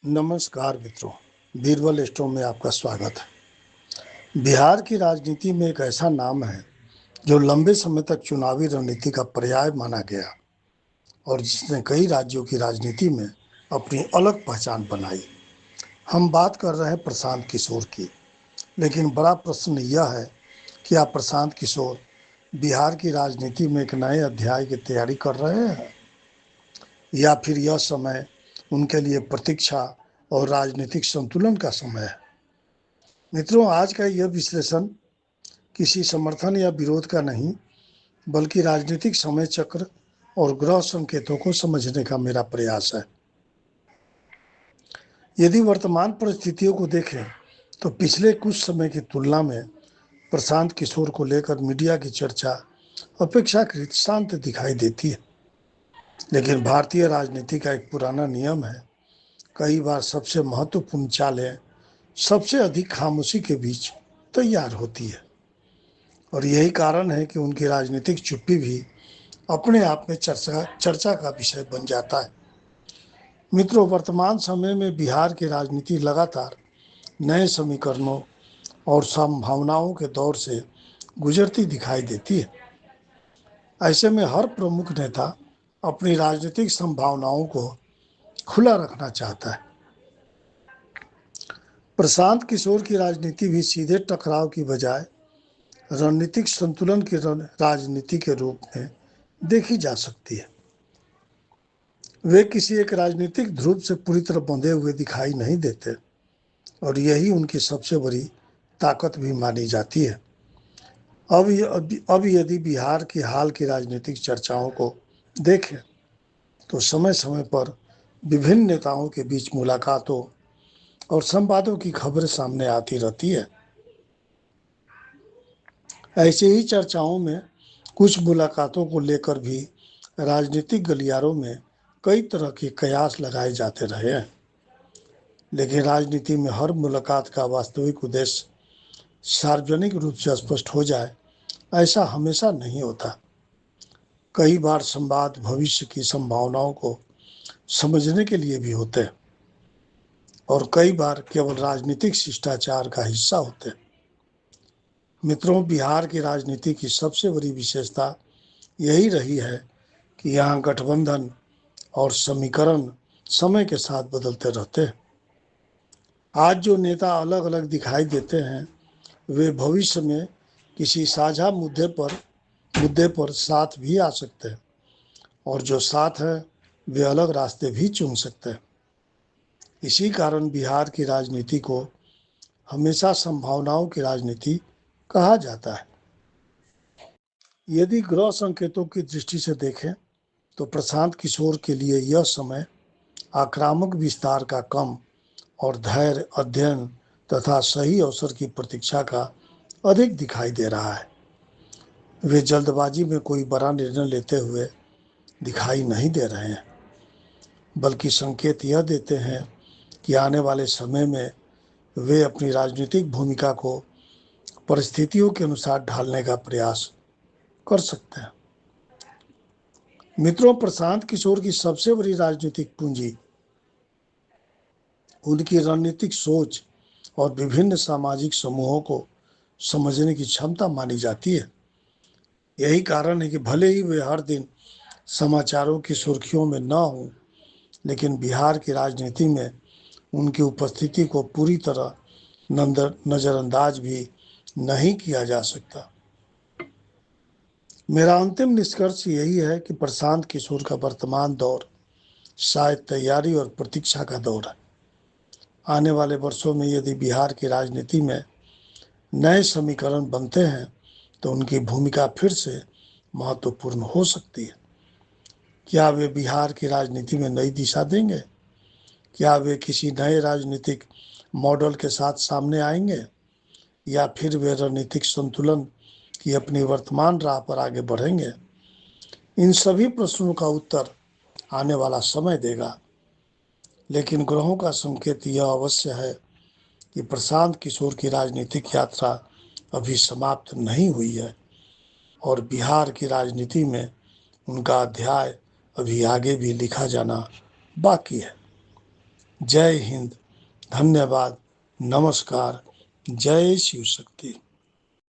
नमस्कार मित्रों, बीरबल स्टोर में आपका स्वागत है। बिहार की राजनीति में एक ऐसा नाम है जो लंबे समय तक चुनावी रणनीति का पर्याय माना गया और जिसने कई राज्यों की राजनीति में अपनी अलग पहचान बनाई। हम बात कर रहे हैं प्रशांत किशोर की, लेकिन बड़ा प्रश्न यह है कि क्या प्रशांत किशोर बिहार की राजनीति में एक नए अध्याय की तैयारी कर रहे हैं या फिर यह समय उनके लिए प्रतीक्षा और राजनीतिक संतुलन का समय है। मित्रों, आज का यह विश्लेषण किसी समर्थन या विरोध का नहीं, बल्कि राजनीतिक समय चक्र और ग्रह संकेतों को समझने का मेरा प्रयास है। यदि वर्तमान परिस्थितियों को देखें तो पिछले कुछ समय की तुलना में प्रशांत किशोर को लेकर मीडिया की चर्चा अपेक्षाकृत शांत दिखाई देती है। लेकिन भारतीय राजनीति का एक पुराना नियम है, कई बार सबसे महत्वपूर्ण चालें सबसे अधिक खामोशी के बीच तैयार होती है और यही कारण है कि उनकी राजनीतिक चुप्पी भी अपने आप में चर्चा का विषय बन जाता है। मित्रों, वर्तमान समय में बिहार की राजनीति लगातार नए समीकरणों और संभावनाओं के दौर से गुजरती दिखाई देती है। ऐसे में हर प्रमुख नेता अपनी राजनीतिक संभावनाओं को खुला रखना चाहता है। प्रशांत किशोर की राजनीति भी सीधे टकराव की बजाय रणनीतिक संतुलन की राजनीति के रूप में देखी जा सकती है। वे किसी एक राजनीतिक ध्रुव से पूरी तरह बंधे हुए दिखाई नहीं देते और यही उनकी सबसे बड़ी ताकत भी मानी जाती है। अब यदि बिहार की हाल की राजनीतिक चर्चाओं को देखें तो समय समय पर विभिन्न नेताओं के बीच मुलाकातों और संवादों की खबरें सामने आती रहती है। ऐसे ही चर्चाओं में कुछ मुलाकातों को लेकर भी राजनीतिक गलियारों में कई तरह के कयास लगाए जाते रहे हैं। लेकिन राजनीति में हर मुलाकात का वास्तविक उद्देश्य सार्वजनिक रूप से स्पष्ट हो जाए, ऐसा हमेशा नहीं होता। कई बार संवाद भविष्य की संभावनाओं को समझने के लिए भी होते हैं और कई बार केवल राजनीतिक शिष्टाचार का हिस्सा होते हैं। मित्रों, बिहार की राजनीति की सबसे बड़ी विशेषता यही रही है कि यहाँ गठबंधन और समीकरण समय के साथ बदलते रहते हैं। आज जो नेता अलग अलग दिखाई देते हैं वे भविष्य में किसी साझा मुद्दे पर साथ भी आ सकते हैं और जो साथ हैं वे अलग रास्ते भी चुन सकते हैं। इसी कारण बिहार की राजनीति को हमेशा संभावनाओं की राजनीति कहा जाता है। यदि ग्रह संकेतों की दृष्टि से देखें तो प्रशांत किशोर के लिए यह समय आक्रामक विस्तार का कम और धैर्य, अध्ययन तथा सही अवसर की प्रतीक्षा का अधिक दिखाई दे रहा है। वे जल्दबाजी में कोई बड़ा निर्णय लेते हुए दिखाई नहीं दे रहे हैं, बल्कि संकेत यह देते हैं कि आने वाले समय में वे अपनी राजनीतिक भूमिका को परिस्थितियों के अनुसार ढालने का प्रयास कर सकते हैं। मित्रों, प्रशांत किशोर की सबसे बड़ी राजनीतिक पूंजी उनकी रणनीतिक सोच और विभिन्न सामाजिक समूहों को समझने की क्षमता मानी जाती है। यही कारण है कि भले ही वे हर दिन समाचारों की सुर्खियों में न हों, लेकिन बिहार की राजनीति में उनकी उपस्थिति को पूरी तरह नज़रअंदाज भी नहीं किया जा सकता। मेरा अंतिम निष्कर्ष यही है कि प्रशांत किशोर का वर्तमान दौर शायद तैयारी और प्रतीक्षा का दौर है। आने वाले वर्षों में यदि बिहार की राजनीति में नए समीकरण बनते हैं तो उनकी भूमिका फिर से महत्वपूर्ण हो सकती है। क्या वे बिहार की राजनीति में नई दिशा देंगे? क्या वे किसी नए राजनीतिक मॉडल के साथ सामने आएंगे या फिर वे रणनीतिक संतुलन की अपनी वर्तमान राह पर आगे बढ़ेंगे? इन सभी प्रश्नों का उत्तर आने वाला समय देगा। लेकिन ग्रहों का संकेत यह अवश्य है कि प्रशांत किशोर की राजनीतिक यात्रा अभी समाप्त नहीं हुई है और बिहार की राजनीति में उनका अध्याय अभी आगे भी लिखा जाना बाकी है। जय हिंद, धन्यवाद, नमस्कार, जय शिव शक्ति।